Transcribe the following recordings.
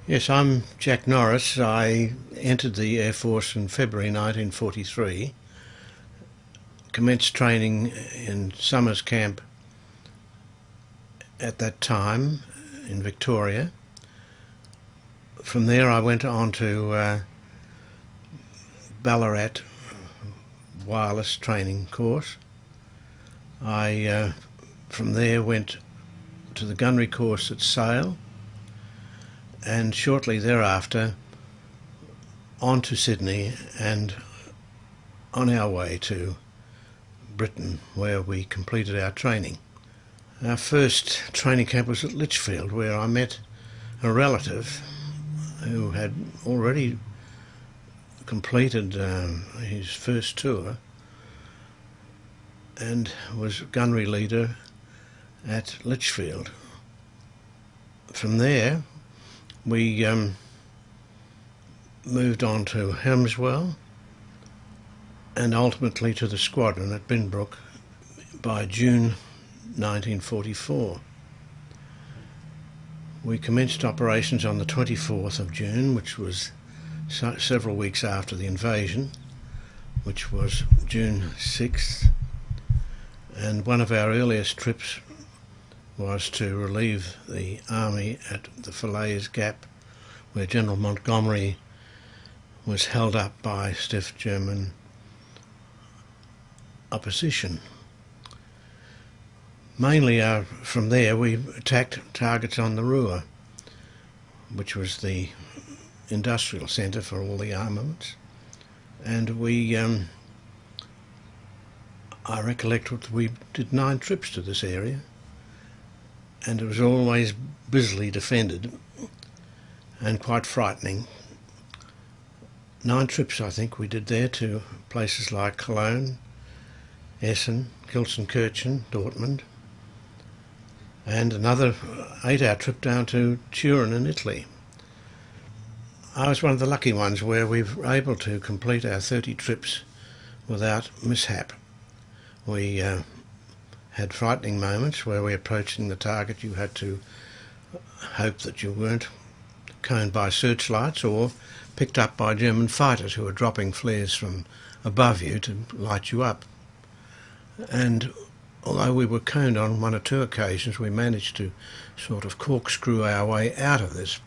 Yes, I'm Jack Norris. I entered the Air Force in February 1943, commenced training in Summers Camp at that time in Victoria. From there I went on to Ballarat wireless training course. I from there went to the gunnery course at Sale, and shortly thereafter on to Sydney and on our way to Brighton, where we completed our training. Our first training camp was at Lichfield, where I met a relative who had already completed his first tour and was gunnery leader at Lichfield. From there we moved on to Helmswell and ultimately to the Squadron at Binbrook by June 1944. We commenced operations on the 24th of June, which was several weeks after the invasion, which was June 6th, and one of our earliest trips was to relieve the army at the Falaise Gap, where General Montgomery was held up by stiff German opposition. Mainly from there we attacked targets on the Ruhr, which was the industrial centre for all the armaments, and we I recollect that we did 9 trips to this area, and it was always busily defended and quite frightening. 9 trips I think we did there, to places like Cologne, Essen, Gelsenkirchen, Dortmund, and another 8-hour trip down to Turin in Italy. I was one of the lucky ones where we were able to complete our 30 trips without mishap. We had frightening moments where we were approaching the target. You had to hope that you weren't coned by searchlights or picked up by German fighters who were dropping flares from above you to light you up. And although we were coned on 1 or 2 occasions, we managed to sort of corkscrew our way out of this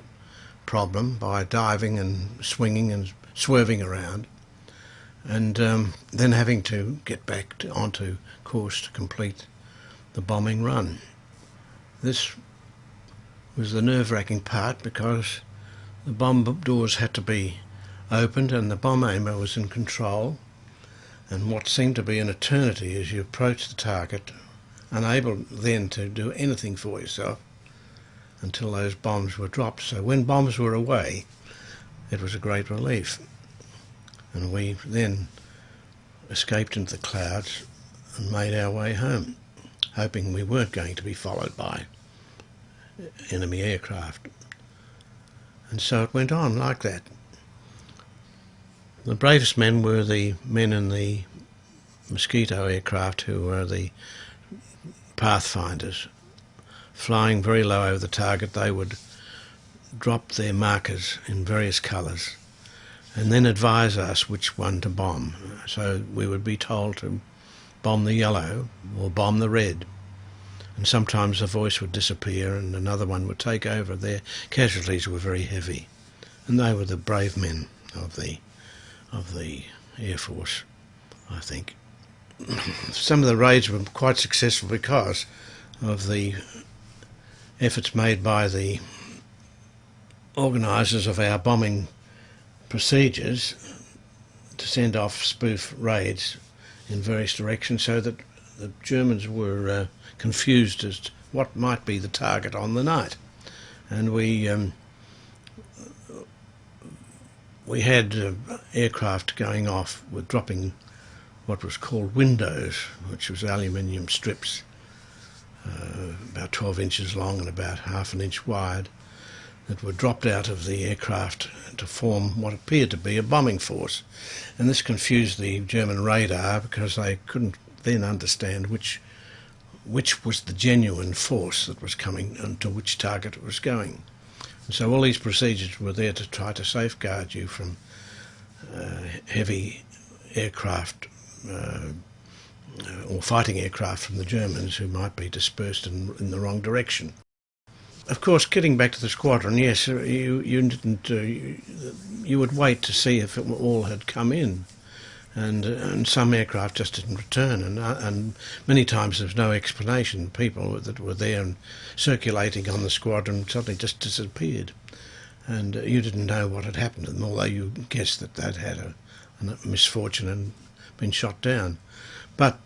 problem by diving and swinging and swerving around, and then having to get back onto course to complete the bombing run. This was the nerve-wracking part, because the bomb doors had to be opened and the bomb aimer was in control, and what seemed to be an eternity as you approached the target, unable then to do anything for yourself until those bombs were dropped. So when bombs were away, it was a great relief, and we then escaped into the clouds and made our way home, hoping we weren't going to be followed by enemy aircraft. And so it went on like that. The bravest men were the men in the Mosquito aircraft, who were the pathfinders. Flying very low over the target, they would drop their markers in various colours and then advise us which one to bomb. So we would be told to bomb the yellow or bomb the red, and sometimes the voice would disappear and another one would take over. Their casualties were very heavy, and they were the brave men of the Air Force, I think. Some of the raids were quite successful because of the efforts made by the organisers of our bombing procedures to send off spoof raids in various directions, so that the Germans were confused as to what might be the target on the night. And we had aircraft going off with dropping what was called windows, which was aluminium strips about 12 inches long and about ½ an inch wide, that were dropped out of the aircraft to form what appeared to be a bombing force. And this confused the German radar, because they couldn't then understand which was the genuine force that was coming and to which target it was going. And so all these procedures were there to try to safeguard you from heavy aircraft or fighting aircraft from the Germans who might be dispersed in the wrong direction. Of course, getting back to the squadron, yes, you would wait to see if it all had come in, and some aircraft just didn't return, and many times there was no explanation. People that were there and circulating on the squadron suddenly just disappeared, and you didn't know what had happened to them, although you guessed that they'd had a misfortune and been shot down. But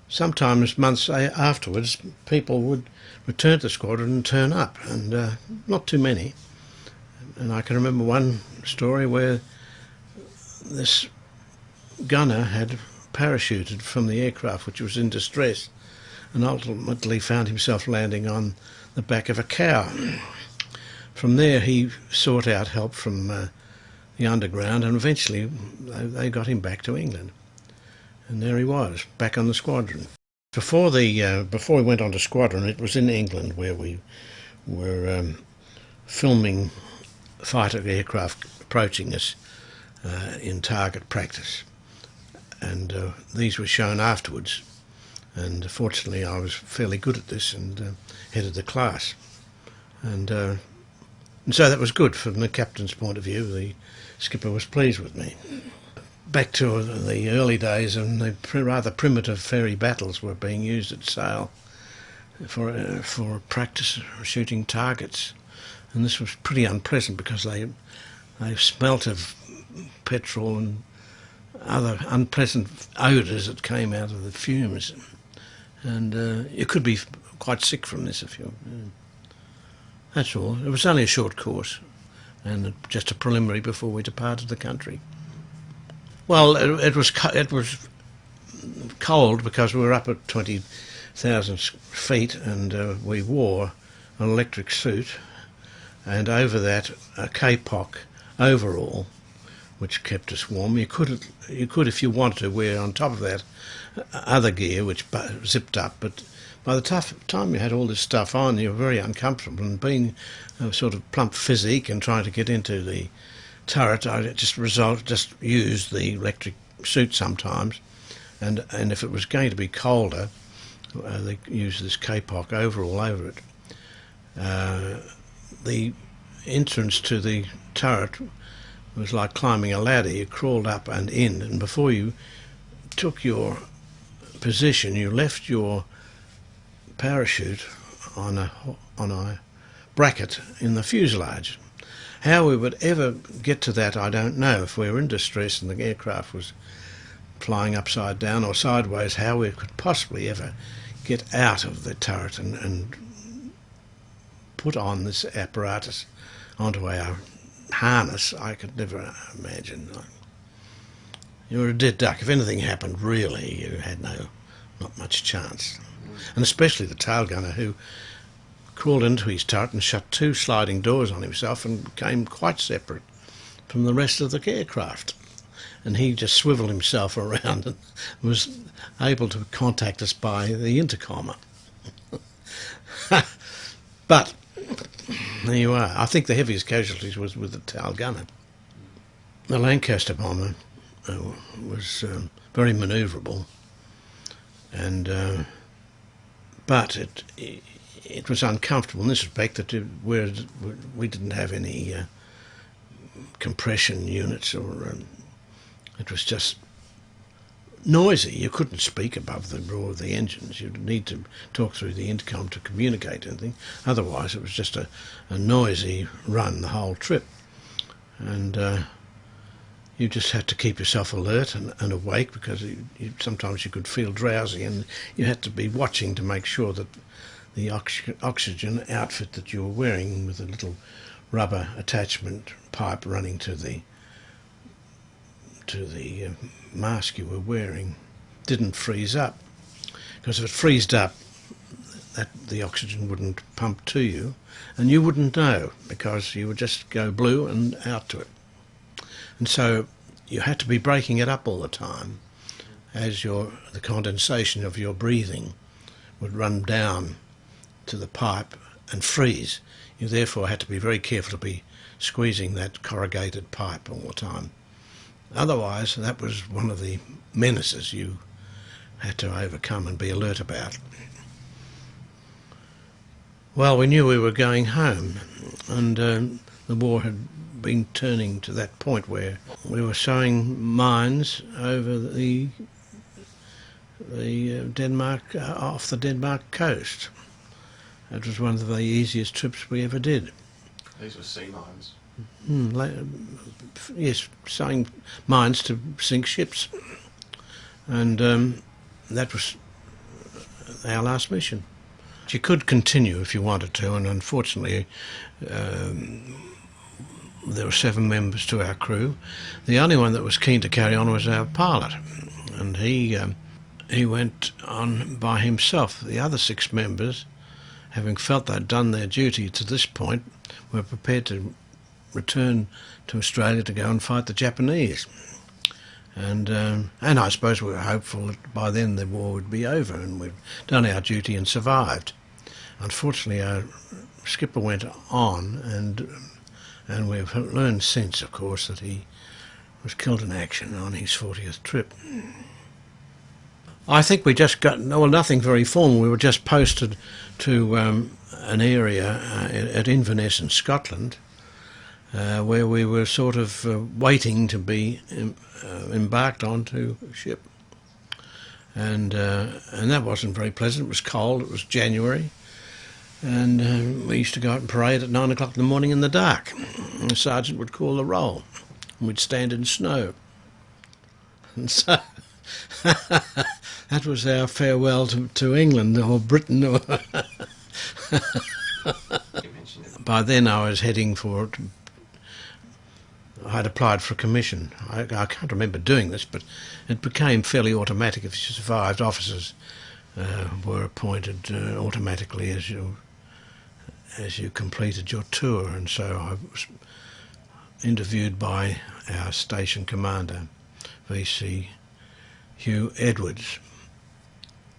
sometimes months afterwards, people would return to the squadron and turn up, and not too many. And I can remember one story where this gunner had parachuted from the aircraft which was in distress and ultimately found himself landing on the back of a cow. From there he sought out help from the underground, and eventually they got him back to England. And there he was, back on the squadron. Before we went on to Squadron, it was in England where we were filming fighter aircraft approaching us in target practice, and these were shown afterwards. And fortunately, I was fairly good at this and headed the class, and so that was good from the captain's point of view. The skipper was pleased with me. Back to the early days, and the rather primitive ferry battles were being used at Sale for practice shooting targets, and this was pretty unpleasant because they smelt of petrol and other unpleasant odours that came out of the fumes, and you could be quite sick from this if you. That's all. It was only a short course, and just a preliminary before we departed the country. Well, it was cold because we were up at 20,000 feet, and we wore an electric suit, and over that a K-Pock overall, which kept us warm. You could, if you wanted to, wear on top of that other gear which zipped up, but by the time you had all this stuff on, you were very uncomfortable, and being a sort of plump physique and trying to get into the turret, I just used the electric suit sometimes, and if it was going to be colder, they used this K-Pock overall over it. The entrance to the turret was like climbing a ladder. You crawled up and in, and before you took your position, you left your parachute on a bracket in the fuselage. How we would ever get to that, I don't know. If we were in distress and the aircraft was flying upside down or sideways, how we could possibly ever get out of the turret and put on this apparatus onto our harness, I could never imagine. You were a dead duck. If anything happened, really, you had not much chance. And especially the tail gunner, who crawled into his turret and shut 2 sliding doors on himself and became quite separate from the rest of the aircraft. And he just swiveled himself around and was able to contact us by the intercom. But there you are. I think the heaviest casualties was with the tail gunner. The Lancaster bomber was very manoeuvrable, and but it was uncomfortable in this respect that we didn't have any compression units, or it was just noisy. You couldn't speak above the roar of the engines. You'd need to talk through the intercom to communicate anything. Otherwise it was just a noisy run the whole trip, and you just had to keep yourself alert and awake, because sometimes you could feel drowsy, and you had to be watching to make sure that the oxygen outfit that you were wearing, with a little rubber attachment pipe running to the mask you were wearing, didn't freeze up. Because if it freezed up, the oxygen wouldn't pump to you, and you wouldn't know, because you would just go blue and out to it. And so you had to be breaking it up all the time, as the condensation of your breathing would run down to the pipe and freeze. You therefore had to be very careful to be squeezing that corrugated pipe all the time. Otherwise, that was one of the menaces you had to overcome and be alert about. Well, we knew we were going home, and the war had been turning to that point where we were sowing mines over the Denmark, off the Denmark coast. It was one of the easiest trips we ever did. These were sea mines. Yes, sowing mines to sink ships, and that was our last mission. You could continue if you wanted to, and unfortunately there were 7 members to our crew. The only one that was keen to carry on was our pilot, and he went on by himself. The other 6 members, having felt they'd done their duty to this point, were prepared to return to Australia to go and fight the Japanese. And I suppose we were hopeful that by then the war would be over and we'd done our duty and survived. Unfortunately, our skipper went on, and we've learned since, of course, that he was killed in action on his 40th trip. I think we just got, well, nothing very formal. We were just posted to an area at Inverness in Scotland, where we were sort of waiting to be embarked onto a ship. And that wasn't very pleasant. It was cold, it was January, and we used to go out and parade at 9 o'clock in the morning in the dark. And the sergeant would call the roll, and we'd stand in snow. And so that was our farewell to England or Britain. By then I was heading for, I had applied for a commission. I can't remember doing this, but it became fairly automatic. If you survived, officers were appointed automatically as you completed your tour, and so I was interviewed by our station commander, VC Hugh Edwards,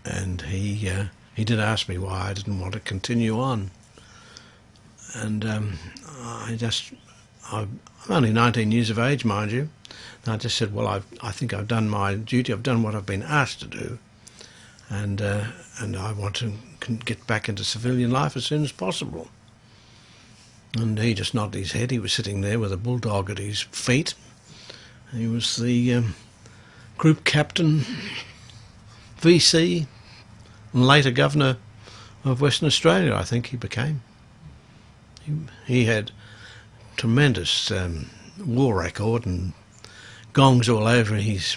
and he did ask me why I didn't want to continue on, and I'm only 19 years of age, mind you, and I just said, well, I think I've done my duty, I've done what I've been asked to do, and I want to get back into civilian life as soon as possible. And he just nodded his head. He was sitting there with a bulldog at his feet. He was the group captain, VC, and later governor of Western Australia, I think he became. He had tremendous war record and gongs all over his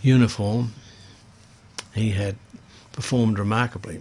uniform. He had performed remarkably.